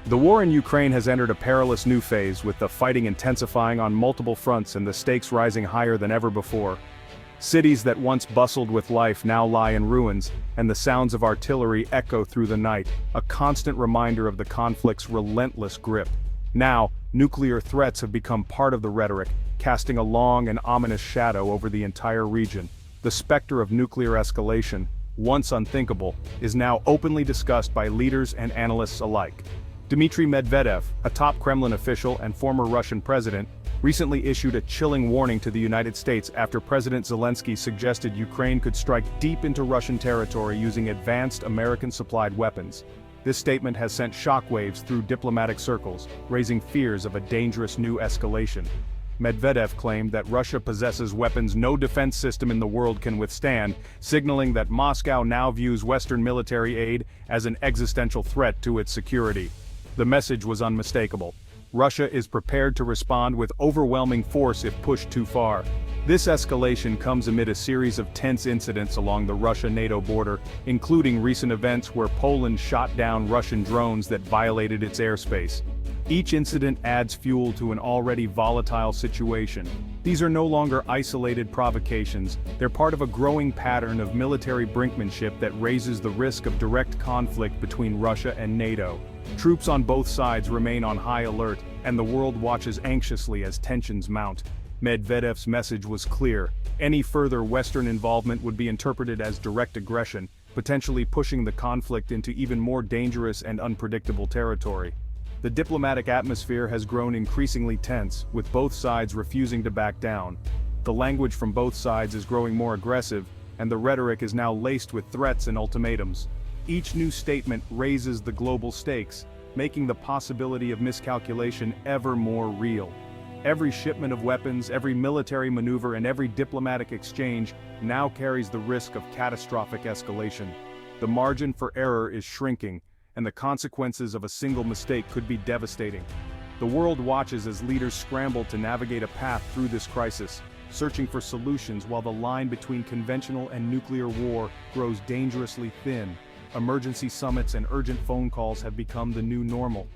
The war in Ukraine has entered a perilous new phase, with the fighting intensifying on multiple fronts and the stakes rising higher than ever before. Cities that once bustled with life now lie in ruins, and the sounds of artillery echo through the night, a constant reminder of the conflict's relentless grip. Now, nuclear threats have become part of the rhetoric, casting a long and ominous shadow over the entire region. The specter of nuclear escalation, once unthinkable, is now openly discussed by leaders and analysts alike. Dmitry Medvedev, a top Kremlin official and former Russian president, recently issued a chilling warning to the United States after President Zelensky suggested Ukraine could strike deep into Russian territory using advanced American-supplied weapons. This statement has sent shockwaves through diplomatic circles, raising fears of a dangerous new escalation. Medvedev claimed that Russia possesses weapons no defense system in the world can withstand, signaling that Moscow now views Western military aid as an existential threat to its security. The message was unmistakable. Russia is prepared to respond with overwhelming force if pushed too far. This escalation comes amid a series of tense incidents along the Russia-NATO border, including recent events where Poland shot down Russian drones that violated its airspace. Each incident adds fuel to an already volatile situation. These are no longer isolated provocations, they're part of a growing pattern of military brinkmanship that raises the risk of direct conflict between Russia and NATO. Troops on both sides remain on high alert, and the world watches anxiously as tensions mount. Medvedev's message was clear: any further Western involvement would be interpreted as direct aggression, potentially pushing the conflict into even more dangerous and unpredictable territory. The diplomatic atmosphere has grown increasingly tense, with both sides refusing to back down. The language from both sides is growing more aggressive, and the rhetoric is now laced with threats and ultimatums. Each new statement raises the global stakes, making the possibility of miscalculation ever more real. Every shipment of weapons, every military maneuver, and every diplomatic exchange now carries the risk of catastrophic escalation. The margin for error is shrinking, and the consequences of a single mistake could be devastating. The world watches as leaders scramble to navigate a path through this crisis, searching for solutions while the line between conventional and nuclear war grows dangerously thin. Emergency summits and urgent phone calls have become the new normal.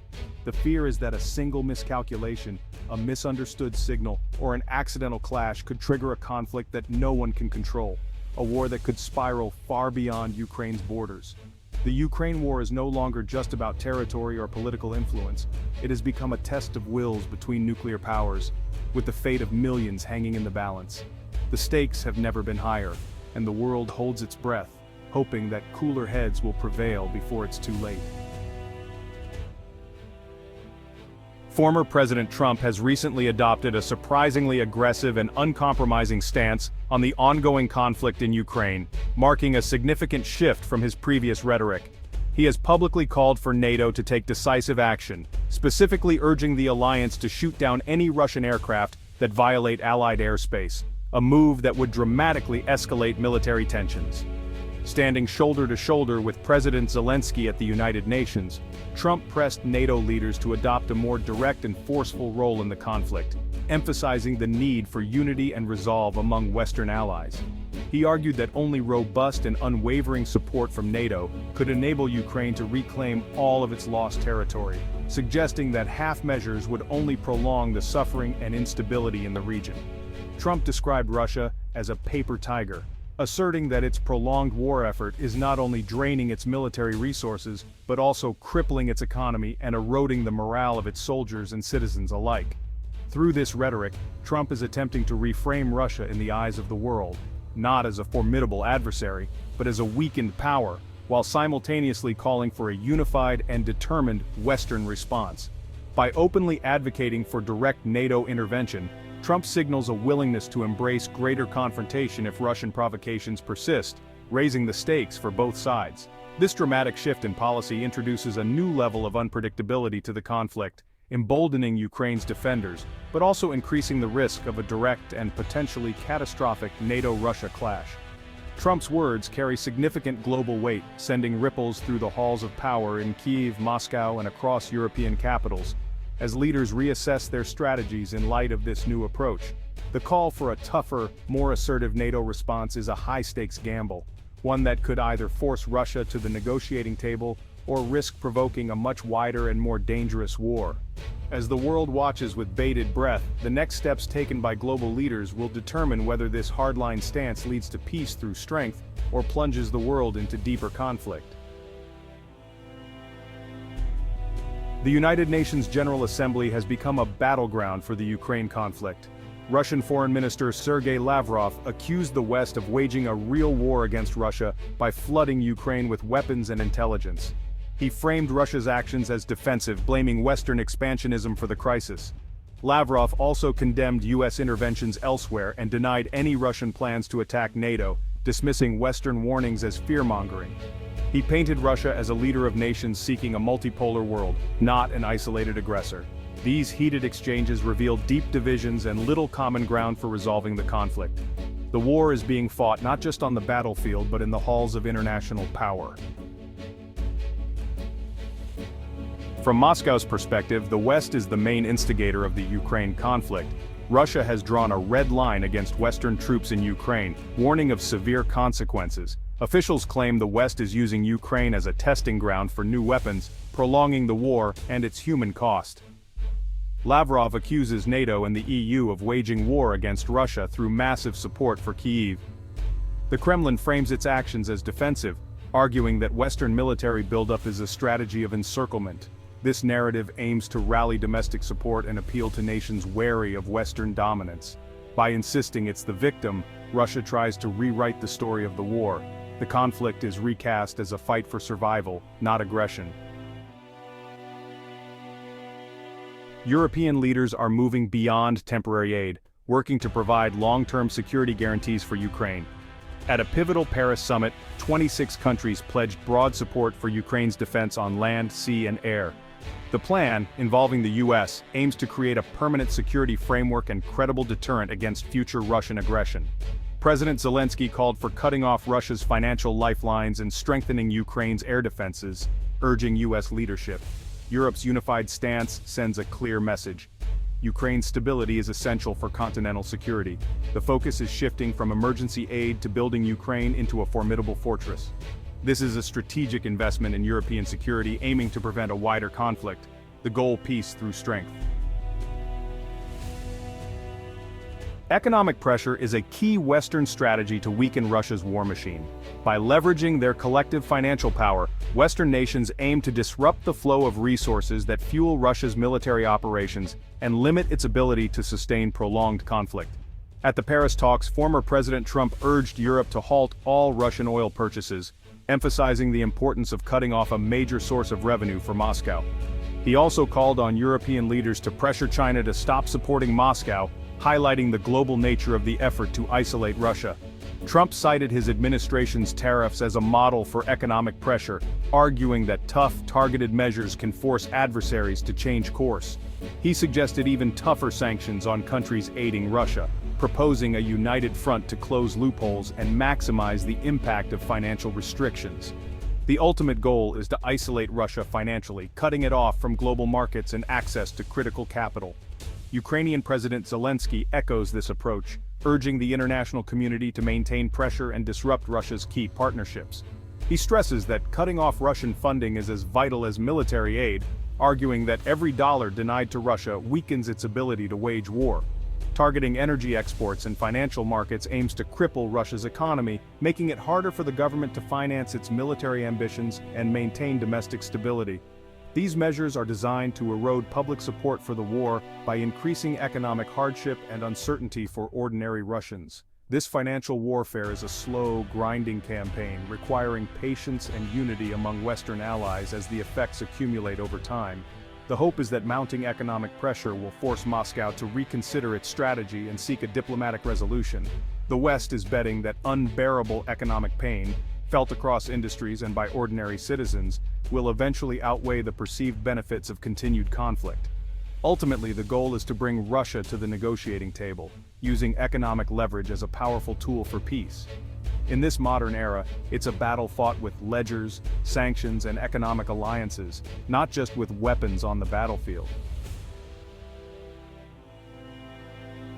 The fear is that a single miscalculation, a misunderstood signal, or an accidental clash could trigger a conflict that no one can control, a war that could spiral far beyond Ukraine's borders. The Ukraine war is no longer just about territory or political influence. It has become a test of wills between nuclear powers, with the fate of millions hanging in the balance. The stakes have never been higher, and the world holds its breath, hoping that cooler heads will prevail before it's too late. Former President Trump has recently adopted a surprisingly aggressive and uncompromising stance on the ongoing conflict in Ukraine, marking a significant shift from his previous rhetoric. He has publicly called for NATO to take decisive action, specifically urging the alliance to shoot down any Russian aircraft that violate Allied airspace, a move that would dramatically escalate military tensions. Standing shoulder to shoulder with President Zelensky at the United Nations, Trump pressed NATO leaders to adopt a more direct and forceful role in the conflict, emphasizing the need for unity and resolve among Western allies. He argued that only robust and unwavering support from NATO could enable Ukraine to reclaim all of its lost territory, suggesting that half measures would only prolong the suffering and instability in the region. Trump described Russia as a paper tiger, asserting that its prolonged war effort is not only draining its military resources, but also crippling its economy and eroding the morale of its soldiers and citizens alike. Through this rhetoric, Trump is attempting to reframe Russia in the eyes of the world, not as a formidable adversary, but as a weakened power, while simultaneously calling for a unified and determined Western response. By openly advocating for direct NATO intervention, Trump signals a willingness to embrace greater confrontation if Russian provocations persist, raising the stakes for both sides. This dramatic shift in policy introduces a new level of unpredictability to the conflict, emboldening Ukraine's defenders, but also increasing the risk of a direct and potentially catastrophic NATO-Russia clash. Trump's words carry significant global weight, sending ripples through the halls of power in Kyiv, Moscow, and across European capitals, as leaders reassess their strategies in light of this new approach. The call for a tougher, more assertive NATO response is a high-stakes gamble, one that could either force Russia to the negotiating table or risk provoking a much wider and more dangerous war. As the world watches with bated breath, the next steps taken by global leaders will determine whether this hardline stance leads to peace through strength or plunges the world into deeper conflict. The United Nations General Assembly has become a battleground for the Ukraine conflict. Russian Foreign Minister Sergei Lavrov accused the West of waging a real war against Russia by flooding Ukraine with weapons and intelligence. He framed Russia's actions as defensive, blaming Western expansionism for the crisis. Lavrov also condemned U.S. interventions elsewhere and denied any Russian plans to attack NATO, dismissing Western warnings as fear-mongering. He painted Russia as a leader of nations seeking a multipolar world, not an isolated aggressor. These heated exchanges reveal deep divisions and little common ground for resolving the conflict. The war is being fought not just on the battlefield but in the halls of international power. From Moscow's perspective, the West is the main instigator of the Ukraine conflict. Russia has drawn a red line against Western troops in Ukraine, warning of severe consequences. Officials claim the West is using Ukraine as a testing ground for new weapons, prolonging the war and its human cost. Lavrov accuses NATO and the EU of waging war against Russia through massive support for Kyiv. The Kremlin frames its actions as defensive, arguing that Western military buildup is a strategy of encirclement. This narrative aims to rally domestic support and appeal to nations wary of Western dominance. By insisting it's the victim, Russia tries to rewrite the story of the war. The conflict is recast as a fight for survival, not aggression. European leaders are moving beyond temporary aid, working to provide long-term security guarantees for Ukraine. At a pivotal Paris summit, 26 countries pledged broad support for Ukraine's defense on land, sea, and air. The plan, involving the US, aims to create a permanent security framework and credible deterrent against future Russian aggression. President Zelensky called for cutting off Russia's financial lifelines and strengthening Ukraine's air defenses, urging US leadership. Europe's unified stance sends a clear message. Ukraine's stability is essential for continental security. The focus is shifting from emergency aid to building Ukraine into a formidable fortress. This is a strategic investment in European security aiming to prevent a wider conflict. The goal: peace through strength. Economic pressure is a key Western strategy to weaken Russia's war machine. By leveraging their collective financial power, Western nations aim to disrupt the flow of resources that fuel Russia's military operations and limit its ability to sustain prolonged conflict. At the Paris talks, former President Trump urged Europe to halt all Russian oil purchases, emphasizing the importance of cutting off a major source of revenue for Moscow. He also called on European leaders to pressure China to stop supporting Moscow, highlighting the global nature of the effort to isolate Russia. Trump cited his administration's tariffs as a model for economic pressure, arguing that tough, targeted measures can force adversaries to change course. He suggested even tougher sanctions on countries aiding Russia, proposing a united front to close loopholes and maximize the impact of financial restrictions. The ultimate goal is to isolate Russia financially, cutting it off from global markets and access to critical capital. Ukrainian President Zelensky echoes this approach, urging the international community to maintain pressure and disrupt Russia's key partnerships. He stresses that cutting off Russian funding is as vital as military aid, arguing that every dollar denied to Russia weakens its ability to wage war. Targeting energy exports and financial markets aims to cripple Russia's economy, making it harder for the government to finance its military ambitions and maintain domestic stability. These measures are designed to erode public support for the war by increasing economic hardship and uncertainty for ordinary Russians. This financial warfare is a slow, grinding campaign, requiring patience and unity among Western allies as the effects accumulate over time. The hope is that mounting economic pressure will force Moscow to reconsider its strategy and seek a diplomatic resolution. The West is betting that unbearable economic pain, felt across industries and by ordinary citizens, will eventually outweigh the perceived benefits of continued conflict. Ultimately, the goal is to bring Russia to the negotiating table, using economic leverage as a powerful tool for peace. In this modern era, it's a battle fought with ledgers, sanctions, and economic alliances, not just with weapons on the battlefield.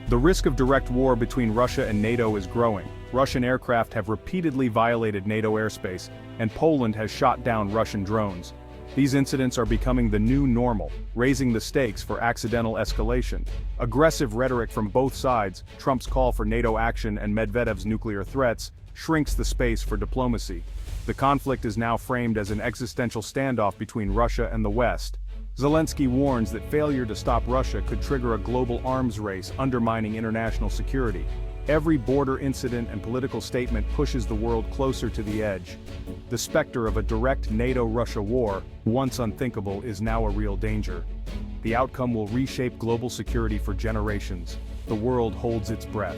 The risk of direct war between Russia and NATO is growing. Russian aircraft have repeatedly violated NATO airspace, and Poland has shot down Russian drones. These incidents are becoming the new normal, raising the stakes for accidental escalation. Aggressive rhetoric from both sides, Trump's call for NATO action and Medvedev's nuclear threats, shrinks the space for diplomacy. The conflict is now framed as an existential standoff between Russia and the West. Zelensky warns that failure to stop Russia could trigger a global arms race, undermining international security. Every border incident and political statement pushes the world closer to the edge. The specter of a direct NATO-Russia war, once unthinkable, is now a real danger. The outcome will reshape global security for generations. The world holds its breath.